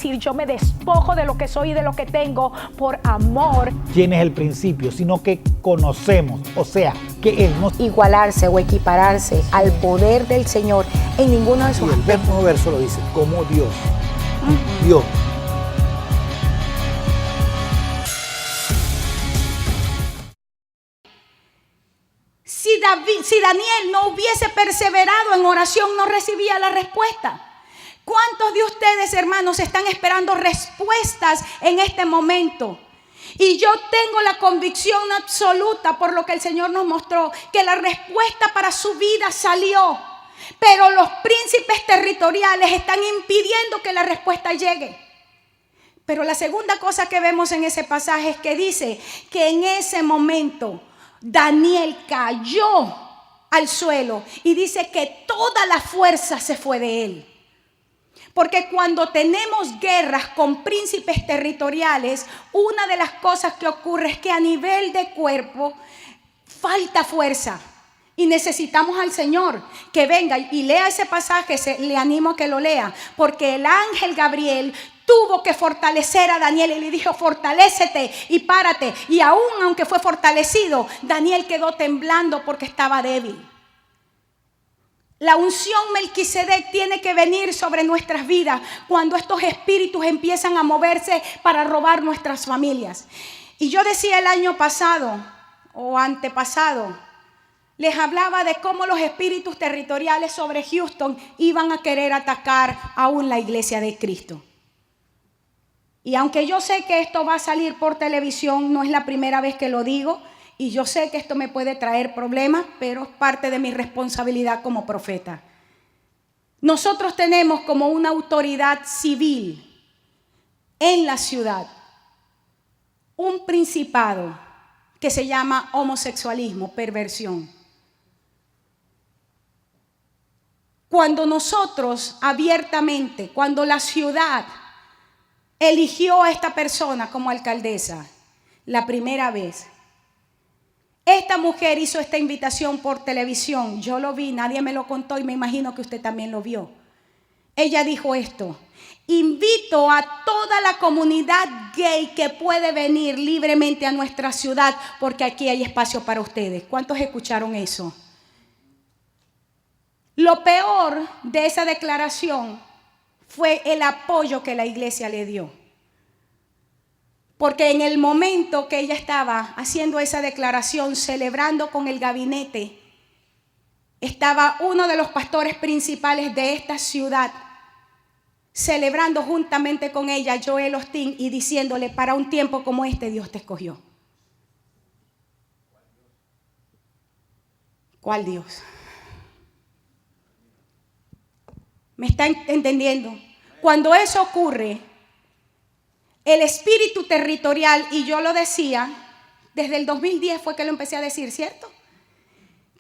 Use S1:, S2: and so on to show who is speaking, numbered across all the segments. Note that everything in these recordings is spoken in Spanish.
S1: decir, yo me despojo de lo que soy y de lo que tengo por amor.
S2: ¿Quién es el principio? Sino que conocemos, o sea, que Él nos...
S3: Igualarse o equipararse al poder del Señor en ninguno de sus
S2: Y el
S3: aspectos.
S2: mismo verso lo dice, como Dios. Dios.
S4: Si Daniel no hubiese perseverado en oración, no recibía la respuesta. ¿Cuántos de ustedes, hermanos, están esperando respuestas en este momento? Y yo tengo la convicción absoluta por lo que el Señor nos mostró, que la respuesta para su vida salió. Pero los príncipes territoriales están impidiendo que la respuesta llegue. Pero la segunda cosa que vemos en ese pasaje es que dice que en ese momento Daniel cayó al suelo y dice que toda la fuerza se fue de él. Porque cuando tenemos guerras con príncipes territoriales, una de las cosas que ocurre es que a nivel de cuerpo falta fuerza. Y necesitamos al Señor que venga y lea ese pasaje, le animo a que lo lea. Porque el ángel Gabriel tuvo que fortalecer a Daniel y le dijo, fortalécete y párate. Y aunque fue fortalecido, Daniel quedó temblando porque estaba débil. La unción Melquisedec tiene que venir sobre nuestras vidas cuando estos espíritus empiezan a moverse para robar nuestras familias. Y yo decía el año pasado o antepasado, les hablaba de cómo los espíritus territoriales sobre Houston iban a querer atacar aún la iglesia de Cristo. Y aunque yo sé que esto va a salir por televisión, no es la primera vez que lo digo, y yo sé que esto me puede traer problemas, pero es parte de mi responsabilidad como profeta. Nosotros tenemos como una autoridad civil en la ciudad un principado que se llama homosexualismo, perversión. Cuando nosotros abiertamente, cuando la ciudad eligió a esta persona como alcaldesa, la primera vez, esta mujer hizo esta invitación por televisión. Yo lo vi, nadie me lo contó y me imagino que usted también lo vio. Ella dijo esto: invito a toda la comunidad gay que puede venir libremente a nuestra ciudad porque aquí hay espacio para ustedes. ¿Cuántos escucharon eso? Lo peor de esa declaración fue el apoyo que la iglesia le dio. Porque en el momento que ella estaba haciendo esa declaración, celebrando con el gabinete, estaba uno de los pastores principales de esta ciudad, celebrando juntamente con ella, Joel Osteen, y diciéndole, para un tiempo como este Dios te escogió. ¿Cuál Dios? ¿Me está entendiendo? Cuando eso ocurre, el espíritu territorial, y yo lo decía, desde el 2010 fue que lo empecé a decir, ¿cierto?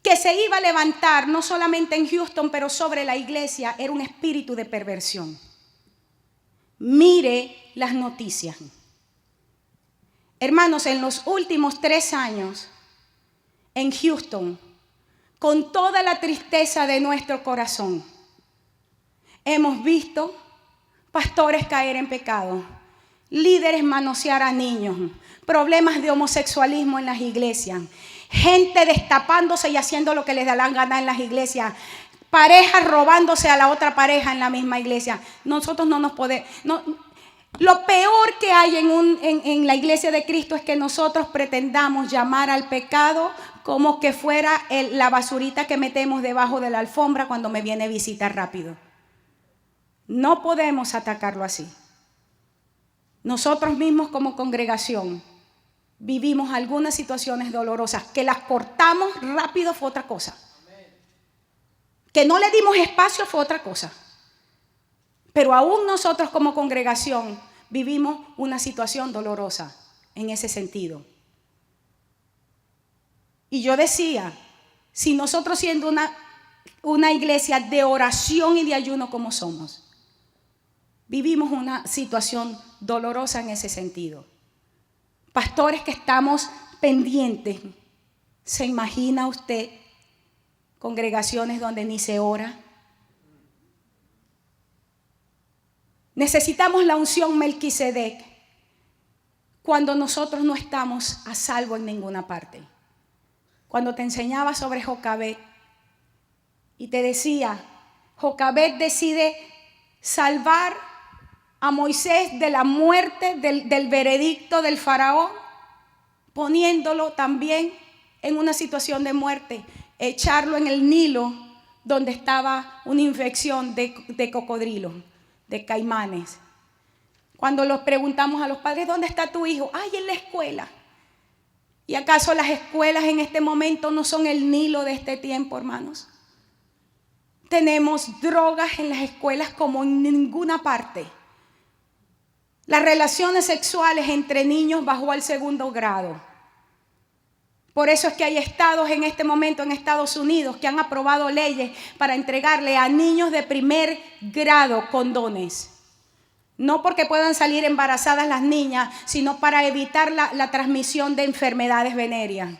S4: Que se iba a levantar no solamente en Houston, pero sobre la iglesia, era un espíritu de perversión. Mire las noticias. Hermanos, en los últimos 3 años, en Houston, con toda la tristeza de nuestro corazón, hemos visto pastores caer en pecado, líderes manosear a niños, problemas de homosexualismo en las iglesias, gente destapándose y haciendo lo que les da la gana en las iglesias, parejas robándose a la otra pareja en la misma iglesia. Nosotros no nos podemos... Lo peor que hay en la iglesia de Cristo es que nosotros pretendamos llamar al pecado como que fuera la basurita que metemos debajo de la alfombra cuando me viene visita rápido. No podemos atacarlo así. Nosotros mismos como congregación vivimos algunas situaciones dolorosas. Que las cortamos rápido fue otra cosa. Que no le dimos espacio fue otra cosa. Pero aún nosotros como congregación vivimos una situación dolorosa en ese sentido. Y yo decía, si nosotros siendo una iglesia de oración y de ayuno como somos, vivimos una situación dolorosa en ese sentido. Pastores que estamos pendientes, ¿se imagina usted congregaciones donde ni se ora? Necesitamos la unción Melquisedec cuando nosotros no estamos a salvo en ninguna parte. Cuando te enseñaba sobre Jocabed y te decía, Jocabed decide salvar a Moisés de la muerte, del veredicto del faraón, poniéndolo también en una situación de muerte, echarlo en el Nilo donde estaba una infección de cocodrilos, de caimanes. Cuando los preguntamos a los padres, ¿dónde está tu hijo? Ay, en la escuela. ¿Y acaso las escuelas en este momento no son el Nilo de este tiempo, hermanos? Tenemos drogas en las escuelas como en ninguna parte. Las relaciones sexuales entre niños bajó al 2º grado. Por eso es que hay estados en este momento en Estados Unidos que han aprobado leyes para entregarle a niños de 1er grado condones. No porque puedan salir embarazadas las niñas, sino para evitar la transmisión de enfermedades venéreas.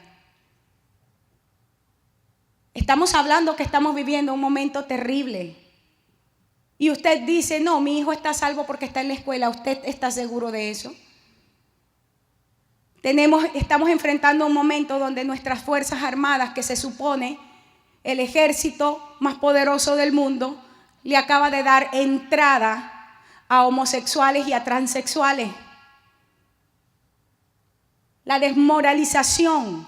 S4: Estamos hablando que estamos viviendo un momento terrible. Y usted dice, no, mi hijo está a salvo porque está en la escuela. ¿Usted está seguro de eso? Estamos enfrentando un momento donde nuestras Fuerzas Armadas, que se supone el ejército más poderoso del mundo, le acaba de dar entrada a homosexuales y a transexuales. La desmoralización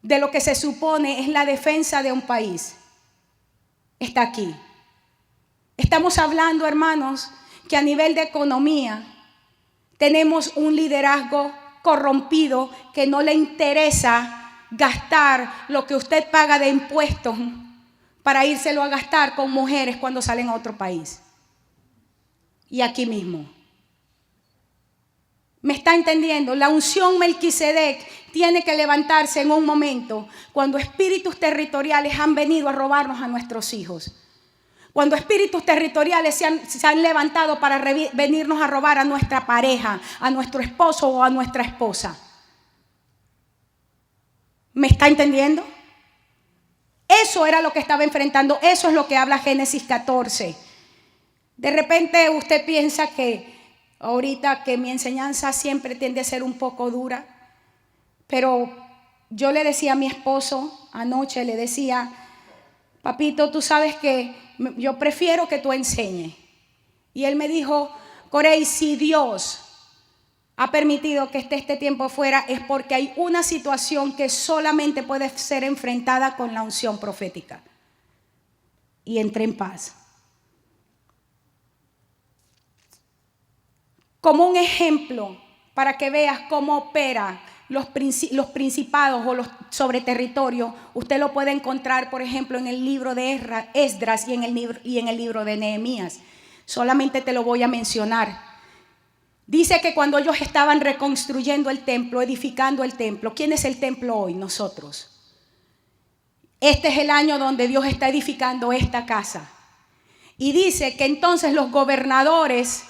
S4: de lo que se supone es la defensa de un país está aquí. Estamos hablando, hermanos, que a nivel de economía tenemos un liderazgo corrompido que no le interesa gastar lo que usted paga de impuestos para írselo a gastar con mujeres cuando salen a otro país. Y aquí mismo. ¿Me está entendiendo? La unción Melquisedec tiene que levantarse en un momento cuando espíritus territoriales han venido a robarnos a nuestros hijos. Cuando espíritus territoriales se han levantado para venirnos a robar a nuestra pareja, a nuestro esposo o a nuestra esposa. ¿Me está entendiendo? Eso era lo que estaba enfrentando. Eso es lo que habla Génesis 14. De repente usted piensa que ahorita que mi enseñanza siempre tiende a ser un poco dura, pero yo le decía a mi esposo anoche, le decía, papito, tú sabes que yo prefiero que tú enseñes. Y él me dijo, Corey, si Dios ha permitido que esté este tiempo fuera, es porque hay una situación que solamente puede ser enfrentada con la unción profética. Y entré en paz. Como un ejemplo para que veas cómo opera los principados o los sobre territorios, usted lo puede encontrar, por ejemplo, en el libro de Esdras y en el libro de Nehemías. Solamente te lo voy a mencionar. Dice que cuando ellos estaban reconstruyendo el templo, edificando el templo, ¿quién es el templo hoy? Nosotros. Este es el año donde Dios está edificando esta casa. Y dice que entonces los gobernadores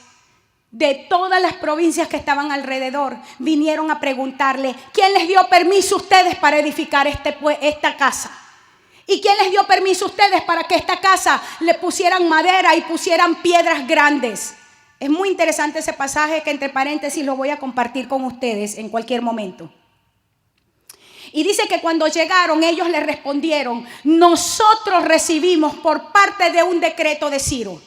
S4: de todas las provincias que estaban alrededor vinieron a preguntarle, ¿quién les dio permiso a ustedes para edificar esta casa? ¿Y quién les dio permiso a ustedes para que esta casa le pusieran madera y pusieran piedras grandes? Es muy interesante ese pasaje que entre paréntesis lo voy a compartir con ustedes en cualquier momento. Y dice que cuando llegaron ellos le respondieron, nosotros recibimos por parte de un decreto de Ciro.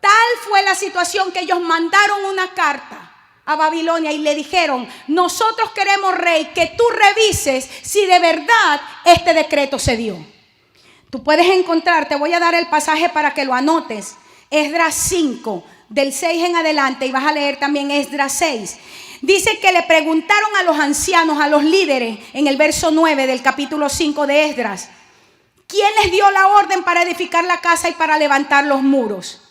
S4: Tal fue la situación que ellos mandaron una carta a Babilonia y le dijeron, nosotros queremos, rey, que tú revises si de verdad este decreto se dio. Tú puedes encontrar, te voy a dar el pasaje para que lo anotes, Esdras 5, del 6 en adelante, y vas a leer también Esdras 6. Dice que le preguntaron a los ancianos, a los líderes, en el verso 9 del capítulo 5 de Esdras, ¿quién les dio la orden para edificar la casa y para levantar los muros?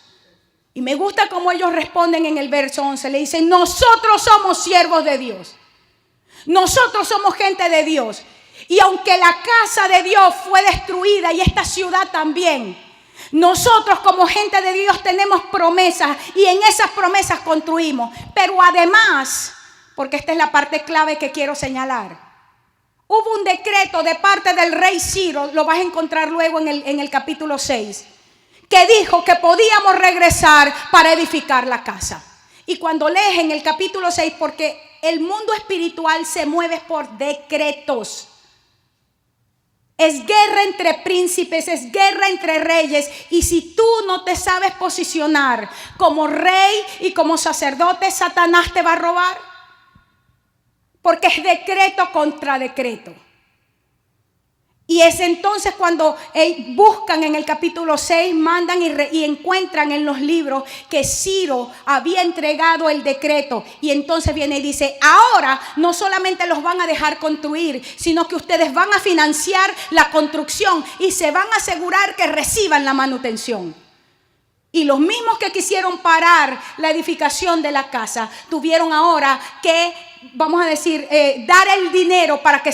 S4: Y me gusta cómo ellos responden en el verso 11. Le dicen, nosotros somos siervos de Dios. Nosotros somos gente de Dios. Y aunque la casa de Dios fue destruida y esta ciudad también, nosotros como gente de Dios tenemos promesas y en esas promesas construimos. Pero además, porque esta es la parte clave que quiero señalar, hubo un decreto de parte del rey Ciro, lo vas a encontrar luego en el capítulo 6, que dijo que podíamos regresar para edificar la casa. Y cuando lees en el capítulo 6, porque el mundo espiritual se mueve por decretos. Es guerra entre príncipes, es guerra entre reyes. Y si tú no te sabes posicionar como rey y como sacerdote, Satanás te va a robar. Porque es decreto contra decreto. Y es entonces cuando buscan en el capítulo 6, mandan y encuentran en los libros que Ciro había entregado el decreto. Y entonces viene y dice, ahora no solamente los van a dejar construir, sino que ustedes van a financiar la construcción y se van a asegurar que reciban la manutención. Y los mismos que quisieron parar la edificación de la casa, tuvieron ahora que, vamos a decir, dar el dinero para que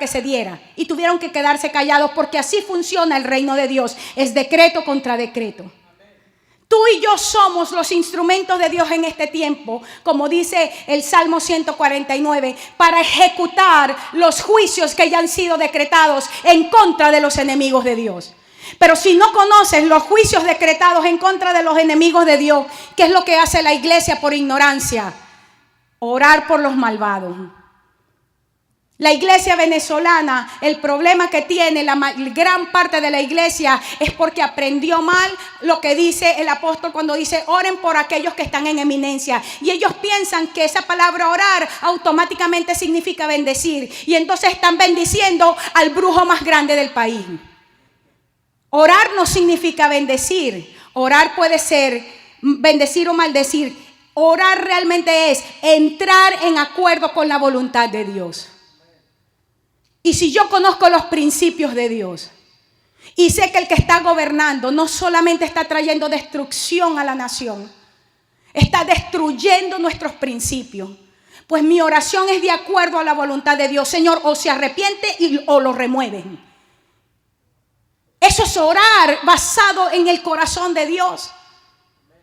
S4: se diera. Y tuvieron que quedarse callados, porque así funciona el reino de Dios. Es decreto contra decreto. Tú y yo somos los instrumentos de Dios en este tiempo, como dice el Salmo 149, para ejecutar los juicios que ya han sido decretados en contra de los enemigos de Dios. Pero si no conoces los juicios decretados en contra de los enemigos de Dios, ¿qué es lo que hace la iglesia por ignorancia? Orar por los malvados. La iglesia venezolana, el problema que tiene la gran parte de la iglesia es porque aprendió mal lo que dice el apóstol cuando dice oren por aquellos que están en eminencia. Y ellos piensan que esa palabra orar automáticamente significa bendecir. Y entonces están bendiciendo al brujo más grande del país. Orar no significa bendecir. Orar puede ser bendecir o maldecir. Orar realmente es entrar en acuerdo con la voluntad de Dios. Y si yo conozco los principios de Dios y sé que el que está gobernando no solamente está trayendo destrucción a la nación, está destruyendo nuestros principios, pues mi oración es de acuerdo a la voluntad de Dios. Señor, o se arrepiente o lo remueven. Eso es orar basado en el corazón de Dios.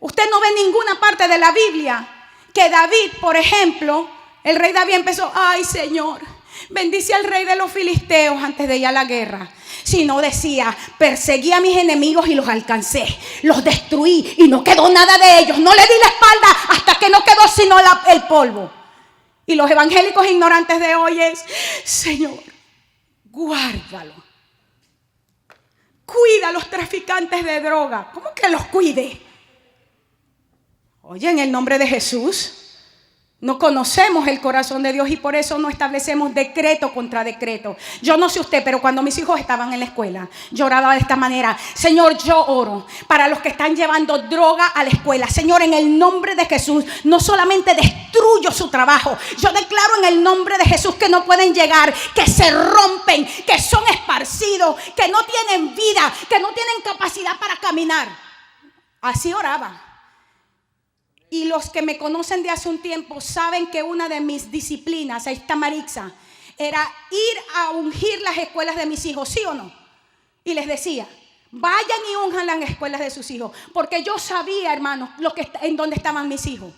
S4: Usted no ve en ninguna parte de la Biblia que David, por ejemplo, el rey David empezó, ay Señor, bendice al rey de los filisteos antes de ir a la guerra. Sino decía, perseguí a mis enemigos y los alcancé, los destruí y no quedó nada de ellos. No le di la espalda hasta que no quedó sino el polvo. Y los evangélicos ignorantes de hoy es, Señor, guárdalo. Cuida a los traficantes de droga. ¿Cómo que los cuide? Oye, en el nombre de Jesús. No conocemos el corazón de Dios y por eso no establecemos decreto contra decreto. Yo no sé usted, pero cuando mis hijos estaban en la escuela, yo oraba de esta manera. Señor, yo oro para los que están llevando droga a la escuela. Señor, en el nombre de Jesús, no solamente destruyo su trabajo. Yo declaro en el nombre de Jesús que no pueden llegar, que se rompen, que son esparcidos, que no tienen vida, que no tienen capacidad para caminar. Así oraba. Y los que me conocen de hace un tiempo saben que una de mis disciplinas, ahí está Marixa, era ir a ungir las escuelas de mis hijos, ¿sí o no? Y les decía, vayan y unjan las escuelas de sus hijos, porque yo sabía, hermanos, en dónde estaban mis hijos.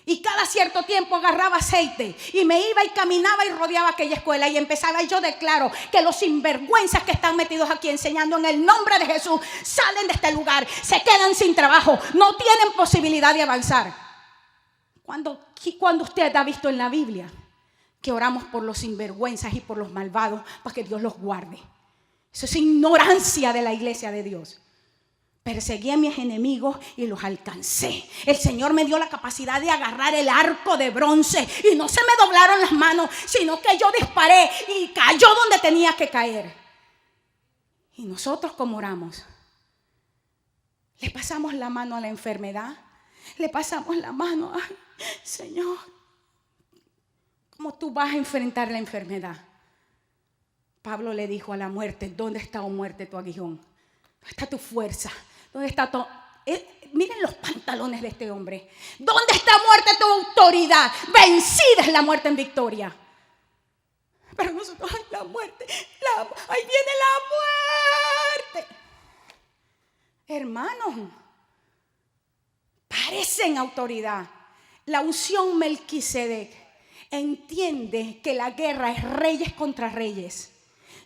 S4: Y cada cierto tiempo agarraba aceite y me iba y caminaba y rodeaba aquella escuela y empezaba, y yo declaro que los sinvergüenzas que están metidos aquí enseñando en el nombre de Jesús salen de este lugar, se quedan sin trabajo, no tienen posibilidad de avanzar. Cuando usted ha visto en la Biblia que oramos por los sinvergüenzas y por los malvados para que Dios los guarde? Eso es ignorancia de la iglesia de Dios. Perseguí a mis enemigos y los alcancé. El Señor me dio la capacidad de agarrar el arco de bronce y no se me doblaron las manos, sino que yo disparé y cayó donde tenía que caer. Y nosotros, ¿cómo oramos? Le pasamos la mano a la enfermedad, le pasamos la mano, ay, Señor, ¿cómo tú vas a enfrentar la enfermedad? Pablo le dijo a la muerte, ¿dónde está, oh muerte, tu aguijón? ¿Dónde está tu fuerza? ¿Dónde está tu... miren los pantalones de este hombre. ¿Dónde está, muerte, tu autoridad? Vencida es la muerte en victoria. Pero nosotros, ay, la muerte, ahí viene la muerte. Hermanos, parecen autoridad. La unción Melquisedec entiende que la guerra es reyes contra reyes.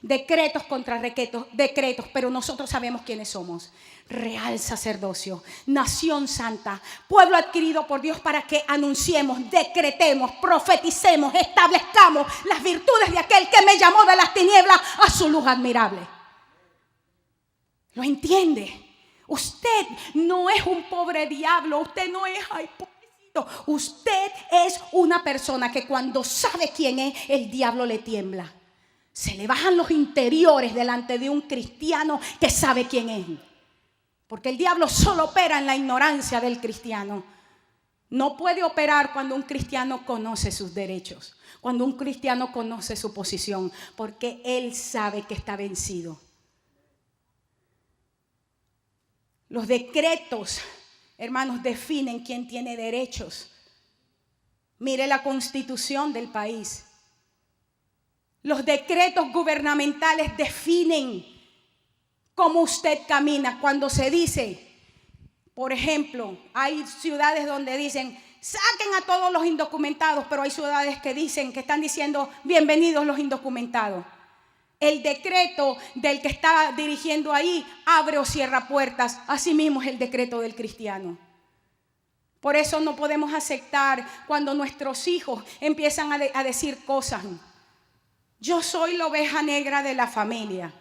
S4: decretos contra decretos, pero nosotros sabemos quiénes somos. Real sacerdocio, nación santa, pueblo adquirido por Dios para que anunciemos, decretemos, profeticemos, establezcamos las virtudes de aquel que me llamó de las tinieblas a su luz admirable. ¿Lo entiende? Usted no es un pobre diablo, usted no es, ay, pobrecito. Usted es una persona que cuando sabe quién es, el diablo le tiembla. Se le bajan los interiores delante de un cristiano que sabe quién es. Porque el diablo solo opera en la ignorancia del cristiano. No puede operar cuando un cristiano conoce sus derechos, cuando un cristiano conoce su posición, porque él sabe que está vencido. Los decretos, hermanos, definen quién tiene derechos. Mire la constitución del país. Los decretos gubernamentales definen cómo usted camina. Cuando se dice, por ejemplo, hay ciudades donde dicen, saquen a todos los indocumentados, pero hay ciudades que dicen, que están diciendo, bienvenidos los indocumentados. El decreto del que está dirigiendo ahí abre o cierra puertas. Así mismo es el decreto del cristiano. Por eso no podemos aceptar cuando nuestros hijos empiezan a decir cosas. Yo soy la oveja negra de la familia.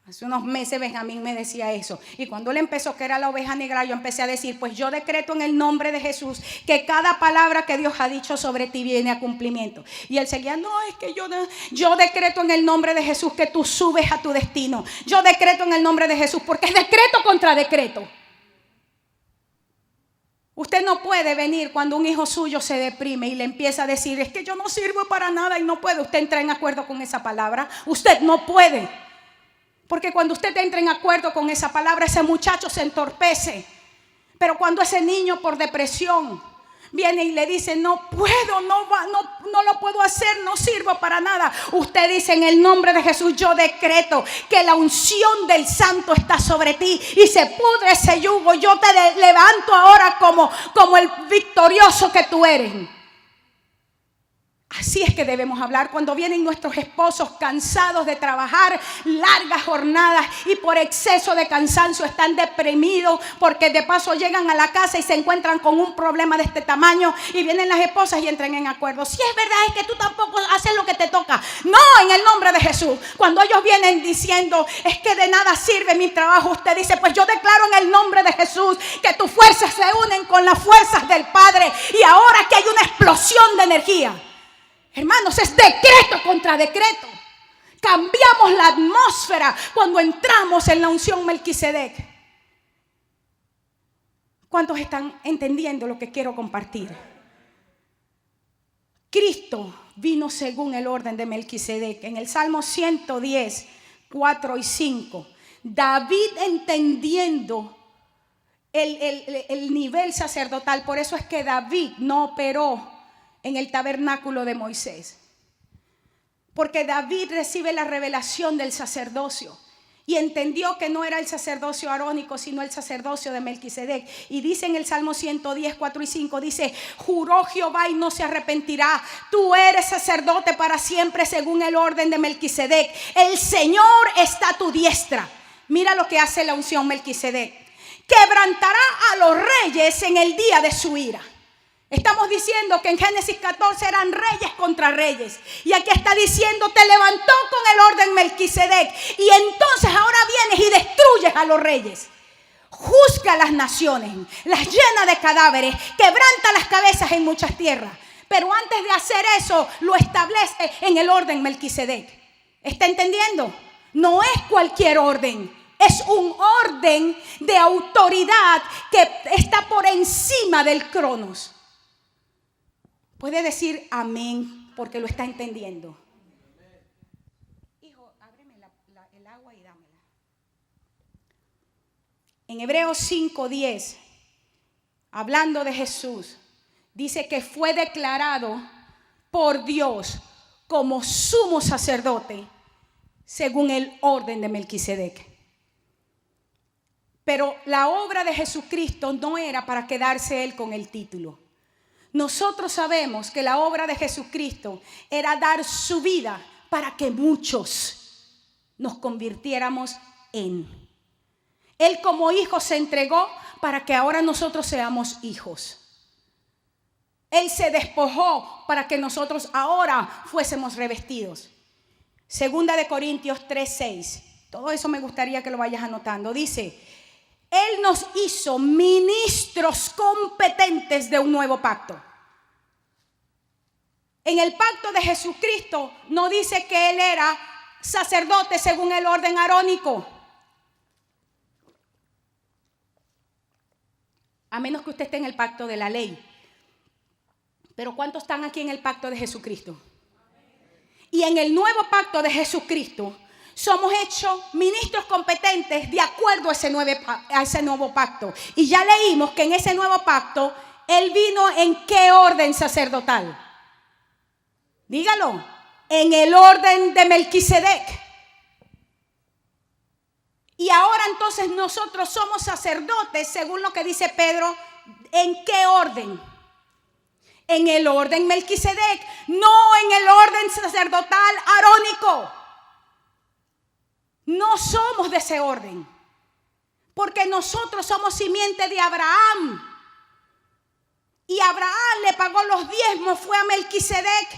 S4: Hace unos meses Benjamín me decía eso. Y cuando él empezó que era la oveja negra, yo empecé a decir, pues yo decreto en el nombre de Jesús que cada palabra que Dios ha dicho sobre ti viene a cumplimiento. Y él seguía, no, es que yo decreto en el nombre de Jesús que tú subes a tu destino. Yo decreto en el nombre de Jesús, porque es decreto contra decreto. Usted no puede venir cuando un hijo suyo se deprime y le empieza a decir, es que yo no sirvo para nada y no puede. Usted entra en acuerdo con esa palabra. Usted no puede. Porque cuando usted entra en acuerdo con esa palabra, ese muchacho se entorpece. Pero cuando ese niño por depresión viene y le dice, no puedo, no lo puedo hacer, no sirvo para nada. Usted dice, en el nombre de Jesús, yo decreto que la unción del santo está sobre ti y se pudre ese yugo. Yo te levanto ahora como el victorioso que tú eres. Así es que debemos hablar cuando vienen nuestros esposos cansados de trabajar largas jornadas y por exceso de cansancio están deprimidos porque de paso llegan a la casa y se encuentran con un problema de este tamaño y vienen las esposas y entran en acuerdo. Si es verdad, es que tú tampoco haces lo que te toca. No, en el nombre de Jesús. Cuando ellos vienen diciendo, es que de nada sirve mi trabajo, usted dice, pues yo declaro en el nombre de Jesús que tus fuerzas se unen con las fuerzas del Padre y ahora que hay una explosión de energía. Hermanos, es decreto contra decreto. Cambiamos la atmósfera cuando entramos en la unción Melquisedec. ¿Cuántos están entendiendo lo que quiero compartir? Cristo vino según el orden de Melquisedec. En el Salmo 110, 4 y 5, David entendiendo el nivel sacerdotal, por eso es que David no operó en el tabernáculo de Moisés, porque David recibe la revelación del sacerdocio y entendió que no era el sacerdocio arónico sino el sacerdocio de Melquisedec. Y dice en el Salmo 110, 4 y 5, dice, juró Jehová y no se arrepentirá, tú eres sacerdote para siempre según el orden de Melquisedec, el Señor está a tu diestra. Mira lo que hace la unción Melquisedec: quebrantará a los reyes en el día de su ira. Estamos diciendo que en Génesis 14 eran reyes contra reyes. Y aquí está diciendo, te levantó con el orden Melquisedec. Y entonces ahora vienes y destruyes a los reyes. Juzga a las naciones, las llena de cadáveres, quebranta las cabezas en muchas tierras. Pero antes de hacer eso, lo establece en el orden Melquisedec. ¿Está entendiendo? No es cualquier orden. Es un orden de autoridad que está por encima del cronos. Puede decir amén porque lo está entendiendo. Hijo, ábreme el agua y dámela. En Hebreos 5:10, hablando de Jesús, dice que fue declarado por Dios como sumo sacerdote según el orden de Melquisedec. Pero la obra de Jesucristo no era para quedarse él con el título. Nosotros sabemos que la obra de Jesucristo era dar su vida para que muchos nos convirtiéramos en. Él como hijo se entregó para que ahora nosotros seamos hijos. Él se despojó para que nosotros ahora fuésemos revestidos. Segunda de Corintios 3:6. Todo eso me gustaría que lo vayas anotando. Dice, Él nos hizo ministros competentes de un nuevo pacto. En el pacto de Jesucristo no dice que Él era sacerdote según el orden arónico. A menos que usted esté en el pacto de la ley. Pero ¿cuántos están aquí en el pacto de Jesucristo? Y en el nuevo pacto de Jesucristo somos hechos ministros competentes de acuerdo a ese nuevo pacto. Y ya leímos que en ese nuevo pacto Él vino en qué orden sacerdotal. Dígalo, en el orden de Melquisedec. Y ahora entonces nosotros somos sacerdotes según lo que dice Pedro. ¿En qué orden? En el orden Melquisedec, no en el orden sacerdotal arónico. No somos de ese orden, porque nosotros somos simiente de Abraham. Y Abraham le pagó los diezmos, fue a Melquisedec.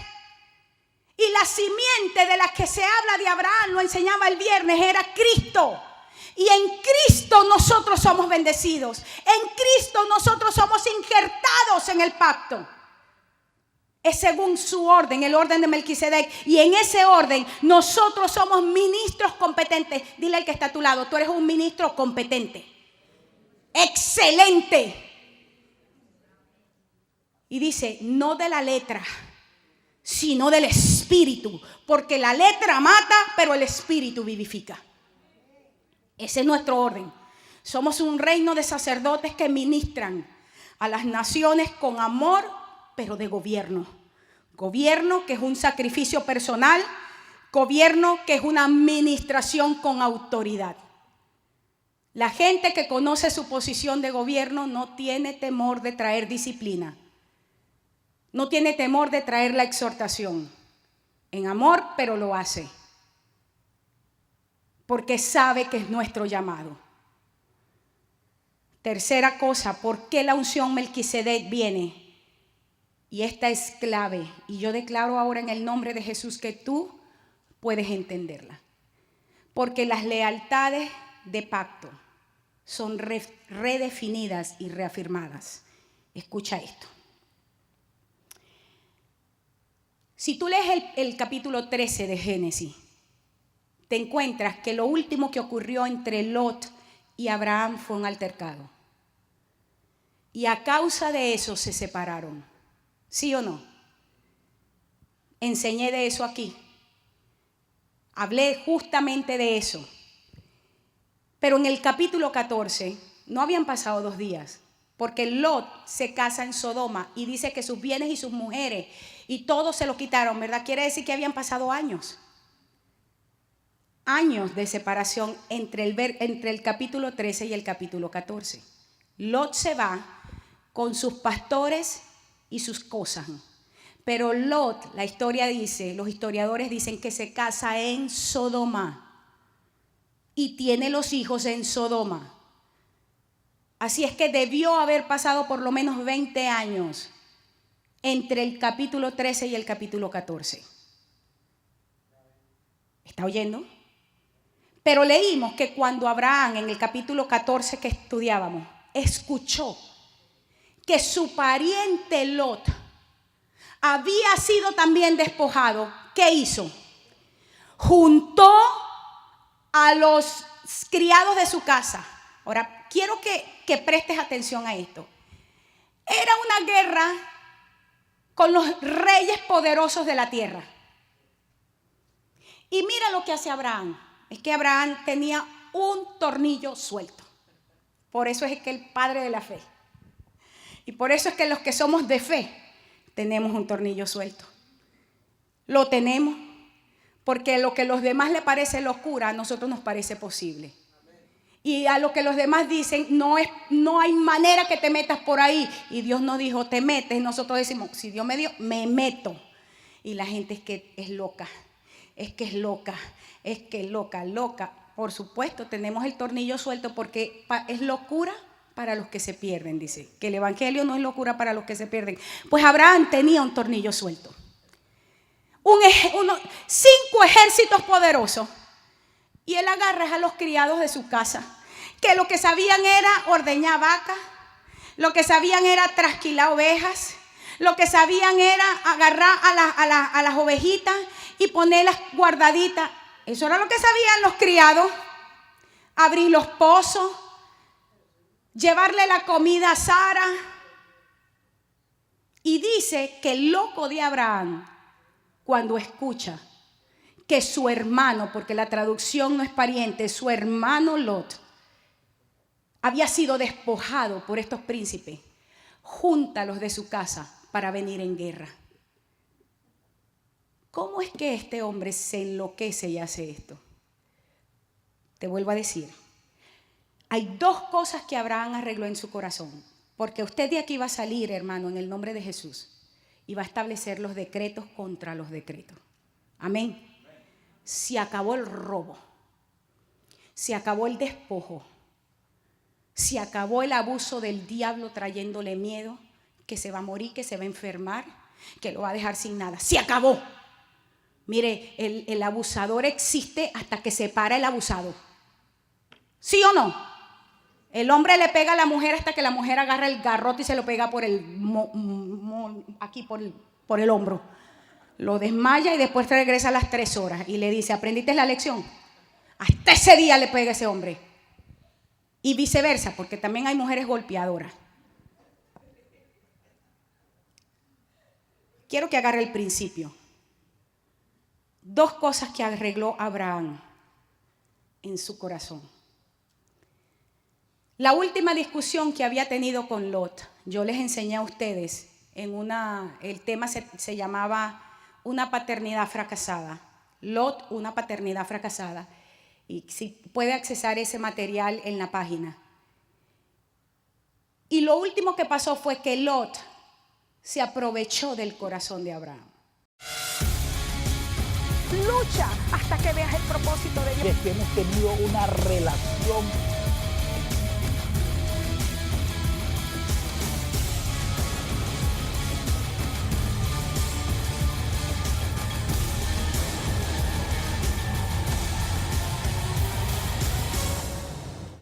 S4: Y la simiente de la que se habla de Abraham, lo enseñaba el viernes, era Cristo. Y en Cristo nosotros somos bendecidos. En Cristo nosotros somos injertados en el pacto. Es según su orden, el orden de Melquisedec. Y en ese orden nosotros somos ministros competentes. Dile al que está a tu lado, tú eres un ministro competente. Excelente. Y dice, no de la letra, sino del espíritu. Porque la letra mata, pero el espíritu vivifica. Ese es nuestro orden. Somos un reino de sacerdotes que ministran a las naciones con amor, pero de gobierno. Gobierno que es un sacrificio personal. Gobierno que es una administración con autoridad. La gente que conoce su posición de gobierno no tiene temor de traer disciplina. No tiene temor de traer la exhortación. En amor, pero lo hace. Porque sabe que es nuestro llamado. Tercera cosa, ¿por qué la unción Melquisedec viene? Y esta es clave. Y yo declaro ahora en el nombre de Jesús que tú puedes entenderla. Porque las lealtades de pacto son redefinidas y reafirmadas. Escucha esto. Si tú lees el capítulo 13 de Génesis, te encuentras que lo último que ocurrió entre Lot y Abraham fue un altercado. Y a causa de eso se separaron. ¿Sí o no? Enseñé de eso aquí. Hablé justamente de eso. Pero en el capítulo 14 no habían pasado 2 días. Porque Lot se casa en Sodoma y dice que sus bienes y sus mujeres y todo se lo quitaron, ¿verdad? Quiere decir que habían pasado años. Años de separación entre el capítulo 13 y el capítulo 14. Lot se va con sus pastores y sus cosas. Pero Lot, la historia dice, los historiadores dicen que se casa en Sodoma y tiene los hijos en Sodoma. Así es que debió haber pasado por lo menos 20 años entre el capítulo 13 y el capítulo 14. ¿Está oyendo? Pero leímos que cuando Abraham, en el capítulo 14 que estudiábamos, escuchó que su pariente Lot había sido también despojado, ¿qué hizo? Juntó a los criados de su casa. Ahora, quiero que prestes atención a esto. Era una guerra con los reyes poderosos de la tierra. Y mira lo que hace Abraham. Es que Abraham tenía un tornillo suelto. Por eso es que el padre de la fe. Y por eso es que los que somos de fe tenemos un tornillo suelto. Lo tenemos porque lo que a los demás le parece locura, a nosotros nos parece posible. Y a lo que los demás dicen, no hay manera que te metas por ahí. Y Dios nos dijo, te metes. Y nosotros decimos, si Dios me dio, me meto. Y la gente es que es loca. es que es loca, es que loca, loca. Por supuesto, tenemos el tornillo suelto porque es locura para los que se pierden, dice. Que el evangelio no es locura para los que se pierden. Pues Abraham tenía un tornillo suelto. 5 ejércitos poderosos. Y él agarra a los criados de su casa, que lo que sabían era ordeñar vacas, lo que sabían era trasquilar ovejas, lo que sabían era agarrar a las ovejitas y ponerlas guardaditas. Eso era lo que sabían los criados. Abrir los pozos, llevarle la comida a Sara. Y dice que el loco de Abraham, cuando escucha que su hermano, porque la traducción no es pariente, su hermano Lot había sido despojado por estos príncipes, junta a los de su casa para venir en guerra. ¿Cómo es que este hombre se enloquece y hace esto? Te vuelvo a decir, hay 2 cosas que Abraham arregló en su corazón, porque usted de aquí va a salir, hermano, en el nombre de Jesús, y va a establecer los decretos contra los decretos. Amén. Se acabó el robo, se acabó el despojo, se acabó el abuso del diablo trayéndole miedo, que se va a morir, que se va a enfermar, que lo va a dejar sin nada. Se acabó. Mire, el abusador existe hasta que se para el abusado. ¿Sí o no? El hombre le pega a la mujer hasta que la mujer agarra el garrote y se lo pega por aquí por el hombro. Lo desmaya y después regresa a las 3 horas y le dice, ¿aprendiste la lección? Hasta ese día le pega a ese hombre. Y viceversa, porque también hay mujeres golpeadoras. Quiero que agarre el principio. 2 cosas que arregló Abraham en su corazón. La última discusión que había tenido con Lot, yo les enseñé a ustedes, el tema se llamaba una paternidad fracasada. Lot, una paternidad fracasada. Y si puede accesar ese material en la página. Y lo último que pasó fue que Lot se aprovechó del corazón de Abraham.
S1: Lucha hasta que veas el propósito de Dios.
S2: Es que hemos tenido una relación